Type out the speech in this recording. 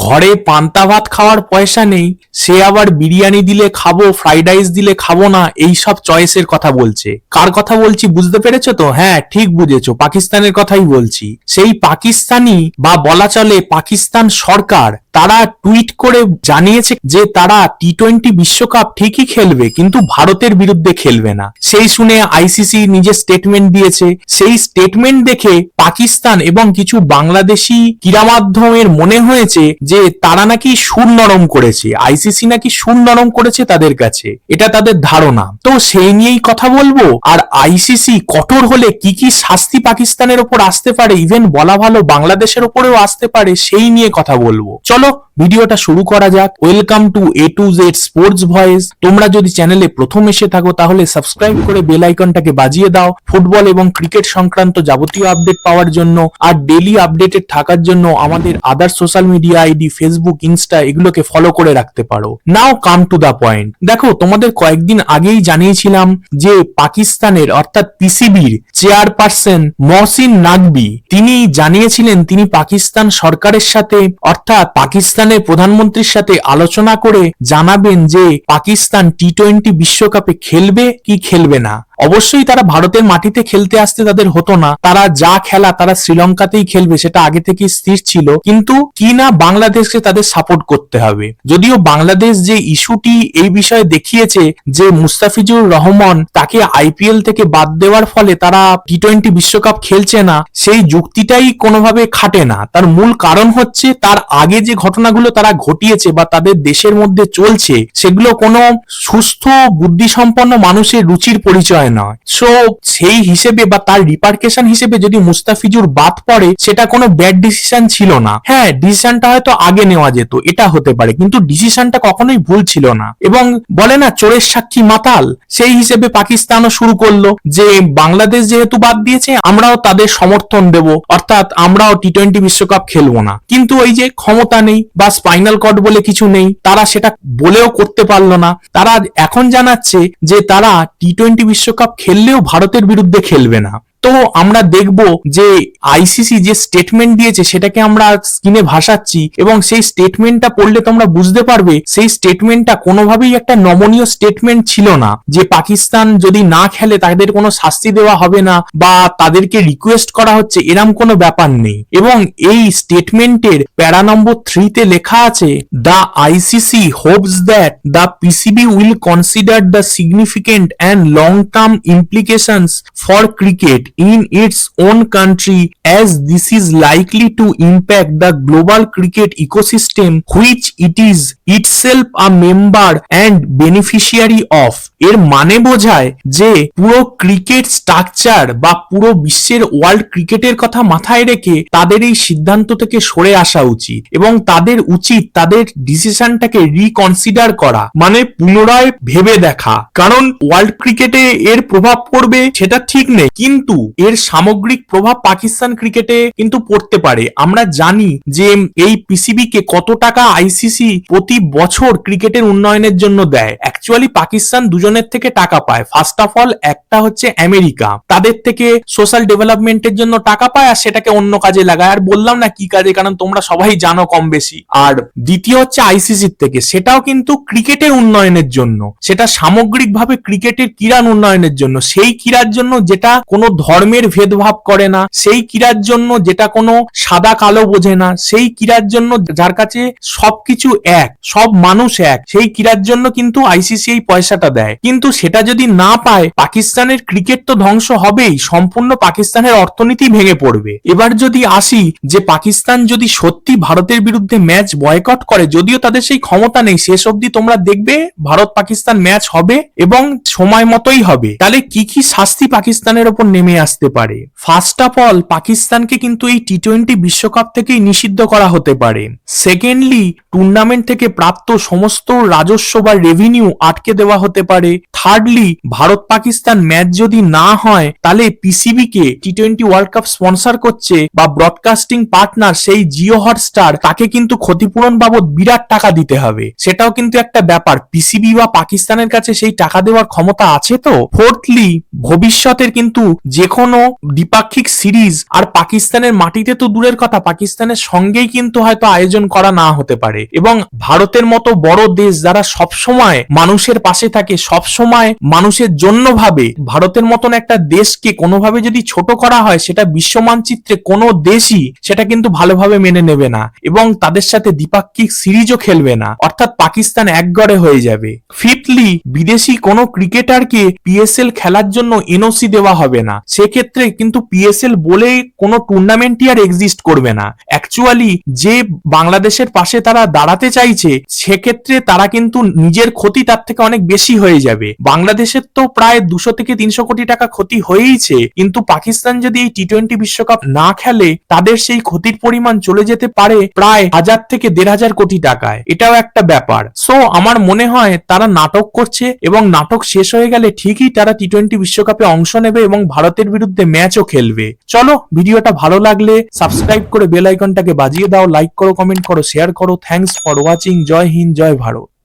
ঘরে পান্তা ভাত খাওয়ার পয়সা নেই, সে আবার বিরিয়ানি দিলে খাবো, ফ্রাইড রাইস দিলে খাবো না, এই সব চয়েসের কথা বলছে। কার কথা বলছি বুঝতে পেরেছো তো? হ্যাঁ, ঠিক বুঝেছো, পাকিস্তানের কথাই বলছি। সেই পাকিস্তানি বা বলা চলে পাকিস্তান সরকার তারা টুইট করে জানিয়েছে যে তারা টি-20 বিশ্বকাপ ঠিকই খেলবে, কিন্তু ভারতের বিরুদ্ধে খেলবে না। সেই শুনে আইসিসি নিজের স্টেটমেন্ট দিয়েছে। সেই স্টেটমেন্ট দেখে পাকিস্তান এবং কিছু বাংলাদেশি ক্রীড়া মাধ্যমের মনে হয়েছে যে তারা নাকি সুর নরম করেছে, আইসিসি নাকি সুর নরম করেছে তাদের কাছে, এটা তাদের ধারণা। তো সেই নিয়েই কথা বলবো। আর আইসিসি কঠোর হলে কি কি শাস্তি পাকিস্তানের ওপর আসতে পারে, ইভেন বলা ভালো বাংলাদেশের ওপরেও আসতে পারে, সেই নিয়ে কথা বলবো। চলো ভিডিওটা শুরু করা যাক। Welcome to A to Z sports voice. তোমরা যদি চ্যানেলে প্রথম এসে থাকো তাহলে সাবস্ক্রাইব করে বেল আইকনটাকে বাজিয়ে দাও ফুটবল এবং ক্রিকেট সংক্রান্ত যাবতীয় আপডেট পাওয়ার জন্য। আর ডেইলি আপডেটেড থাকার জন্য আমাদের আদার social media ID Facebook, Insta এগুলোকে ফলো করে রাখতে পারো। নাও কাম টু দা পয়েন্ট। দেখো, তোমাদের কয়েকদিন আগেই জানিয়েছিলাম যে পাকিস্তানের অর্থাৎ পিসিবির চেয়ারপারসন মহসিন নাকবি তিনি জানিয়েছিলেন তিনি পাকিস্তান সরকারের সাথে অর্থাৎ পাকিস্তানের প্রধানমন্ত্রীর সাথে আলোচনা করে জানাবেন যে পাকিস্তান টি-20 বিশ্বকাপে খেলবে কি খেলবে না। অবশ্যই তারা ভারতের মাটিতে খেলতে আসতে তাদের হতো না, তারা যা খেলা তারা শ্রীলঙ্কাতেই খেলবে, সেটা আগে থেকে স্থির ছিল। কিন্তু কি না বাংলাদেশকে তাদের সাপোর্ট করতে হবে। যদিও বাংলাদেশ যে ইস্যুটি এই বিষয়ে দেখিয়েছে যে মুস্তাফিজুর রহমান তাকে আইপিএল থেকে বাদ দেওয়ার ফলে তারা টি-20 বিশ্বকাপ খেলছে না, সেই যুক্তিটাই কোনোভাবে খাটে না। তার মূল কারণ হচ্ছে তার আগে যে ঘটনাগুলো তারা ঘটিয়েছে বা তাদের দেশের মধ্যে চলছে সেগুলো কোনো সুস্থ বুদ্ধিসম্পন্ন মানুষের রুচির পরিচয় নয়। সো সেই হিসেবে বা তার রিপারকেশন হিসেবে যদি মুস্তাফিজুর বাদ পড়ে সেটা কোনো ব্যাড ডিসিশন ছিল না। হ্যাঁ, ডিসিশনটা হয়তো আগে নেওয়া যেত, এটা হতে পারে, কিন্তু ডিসিশনটা কখনোই ভুল ছিল না। এবং বলে না চোরের সাক্ষী মাতাল, সেই হিসেবে পাকিস্তানও শুরু করলো যে বাংলাদেশ যেহেতু বাদ দিয়েছে আমরাও তাদের সমর্থন দেব, অর্থাৎ আমরাও টি-20 বিশ্বকাপ খেলবো না। কিন্তু ওই যে ক্ষমতা নেই বা স্পাইনাল কর্ড বলে কিছু নেই, তারা সেটা বলেও করতে পারলো না। তারা এখন জানাচ্ছে যে তারা টি-20 বিশ্বকাপ খেললেও ভারতের বিরুদ্ধে খেলবে না। তো আমরা দেখব যে আইসিসি যে স্টেটমেন্ট দিয়েছে সেটাকে আমরা স্ক্রিনে ভাসাচ্ছি এবং সেই স্টেটমেন্টটা পড়লে তোমরা বুঝতে পারবে সেই স্টেটমেন্টটা কোনোভাবেই একটা নমনীয় স্টেটমেন্ট ছিল না যে পাকিস্তান যদি না খেলে তাদের কোনো শাস্তি দেওয়া হবে না বা তাদেরকে রিকোয়েস্ট করা হচ্ছে, এরম কোনো ব্যাপার নেই। এবং এই স্টেটমেন্টের প্যারা নম্বর 3 তে লেখা আছে, the ICC Hopes that the PCB will consider the significant and long term implications for cricket in its own country, as this is likely to impact the global cricket ecosystem which it is itself a member and beneficiary of। এর মানে বোঝায় যে পুরো cricket structure বা পুরো বিশ্বের world ক্রিকেটের কথা মাথায় রেখে তাদের এই সিদ্ধান্ত থেকে সরে আসা উচিত এবং তাদের উচিত তাদের ডিসিশনটাকে রিকনসিডার করা, মানে পুনরায় ভেবে দেখা। কারণ ওয়ার্ল্ড ক্রিকেটে এর প্রভাব পড়বে সেটা ঠিক নেই, কিন্তু এর সামগ্রিক প্রভাব পাকিস্তান ক্রিকেটে কিন্তু পড়তে পারে। আমরা জানি যে এই পিসিবি কে কত টাকা আইসিসি প্রতি বছর ক্রিকেটের উন্নয়নের জন্য দেয়। অ্যাকচুয়ালি পাকিস্তান দুজনের থেকে টাকা পায়। ফার্স্ট অফ অল একটা হচ্ছে আমেরিকা, তাদের থেকে সোশ্যাল ডেভেলপমেন্টের জন্য টাকা পায় আর সেটাকে অন্য কাজে লাগায়। আর বললাম না কি কাজে, কারণ তোমরা সবাই জানো কম বেশি। আর দ্বিতীয় হচ্ছে আইসিসির থেকে, সেটাও কিন্তু ক্রিকেটের উন্নয়নের জন্য, সেটা সামগ্রিকভাবে ক্রিকেটের ক্রীড়া উন্নয়নের জন্য, সেই ক্রীড়ার জন্য যেটা কোনো ধর্মের ভেদভাব করে না, সেই ক্রীড়ার জন্য যেটা কোনো সাদা কালো বোঝে না, সেই ক্রীড়ার জন্য যার কাছে সবকিছু এক, সব মানুষ এক, সেই ক্রীড়ার জন্য কিন্তু আইসিসি এই পয়সাটা দেয়। কিন্তু সেটা যদি না পায় পাকিস্তানের ক্রিকেট তো ধ্বংস হবেই, সম্পূর্ণ পাকিস্তানের অর্থনীতি ভেঙে পড়বে। এবার যদি আসি যে পাকিস্তান যদি সত্যি ভারতের বিরুদ্ধে ম্যাচ বয়কট করে, যদিও তাদের সেই ক্ষমতা নেই, শেষ অবধি তোমরা দেখবে ভারত পাকিস্তান ম্যাচ হবে এবং সময় মতোই হবে, তাহলে কি কি শাস্তি পাকিস্তানের ওপর নেমে আসতে পারে। ফার্স্ট অফ অল পাকিস্তানকে কিন্তু এই টি-20 বিশ্বকাপ থেকেই নিষিদ্ধ করা হতে পারে। সেকেন্ডলি টুর্নামেন্ট থেকে প্রাপ্ত সমস্ত রাজস্ব বা রেভিনিউ আটকে দেওয়া হতে পারে। থার্ডলি, ভারত পাকিস্তান ম্যাচ যদি না হয় তাহলে পিসিবি কে টি-20 ওয়ার্ল্ড কাপ স্পন্সর করছে বা ব্রডকাস্টিং পার্টনার সেই জিও হটস্টার, তাকে কিন্তু ক্ষতিপূরণ বাবদ বিরাট টাকা দিতে হবে। সেটাও কিন্তু একটা ব্যাপার, পিসিবি বা পাকিস্তানের কাছে সেই টাকা দেওয়ার ক্ষমতা আছে তো। ফোর্থলি, ভবিষ্যতের কিন্তু যে কোনো দ্বিপাক্ষিক সিরিজ আর পাকিস্তানের মাটিতে তো দূরের কথা, পাকিস্তানের সঙ্গেই কিন্তু হয়তো আয়োজন করা না হতে পারে। এবং ভারতের মতো বড় দেশ যারা সবসময় মানুষের পাশে থাকে, সবসময় মানুষের জন্য ভাবে, ভারতের মতন একটা দেশকে কোনোভাবে যদি ছোট করা হয়, সেটা বিশ্ব মানচিত্রে কোনো দেশই সেটা কিন্তু ভালোভাবে মেনে নেবে না এবং তাদের সাথে দ্বিপাক্ষিক সিরিজও খেলবে না, অর্থাৎ পাকিস্তান একগড়ে হয়ে যাবে। ফিফথলি, বিদেশি কোনো ক্রিকেটারকে পিএসএল খেলার জন্য এনওসি দেওয়া হবে না। সেক্ষেত্রে কিন্তু পিএসএল বলে কোনো টুর্নামেন্টই আর এক্সিস্ট করবে না। অ্যাকচুয়ালি যে বাংলাদেশের পাশে তারা দাঁড়াতে চাইছে, সেক্ষেত্রে তারা কিন্তু নিজের ক্ষতি তার থেকে অনেক বেশি হয়ে যাবে। বাংলাদেশের তো প্রায় 200 থেকে 300 কোটি টাকা ক্ষতি হয়েইছে, কিন্তু পাকিস্তান যদি এই টি-20 বিশ্বকাপ না খেলে, তাদের সেই ক্ষতির পরিমাণ চলে যেতে পারে প্রায় 1000 থেকে 1500 কোটি টাকায়। এটাও একটা ব্যাপার। সো আমার মনে হয় তারা নাটক করছে এবং নাটক শেষ হয়ে গেলে ঠিকই তারা টি-20 বিশ্বকাপে অংশ নেবে এবং ভারতের বিরুদ্ধে ম্যাচও খেলবে। চলো, ভিডিওটা ভালো লাগলে সাবস্ক্রাইব করে বেল আইকনটাকে বাজিয়ে দাও, লাইক করো, কমেন্ট করো, শেয়ার করো। Thanks for watching. জয় হিন্দ, জয় ভারত।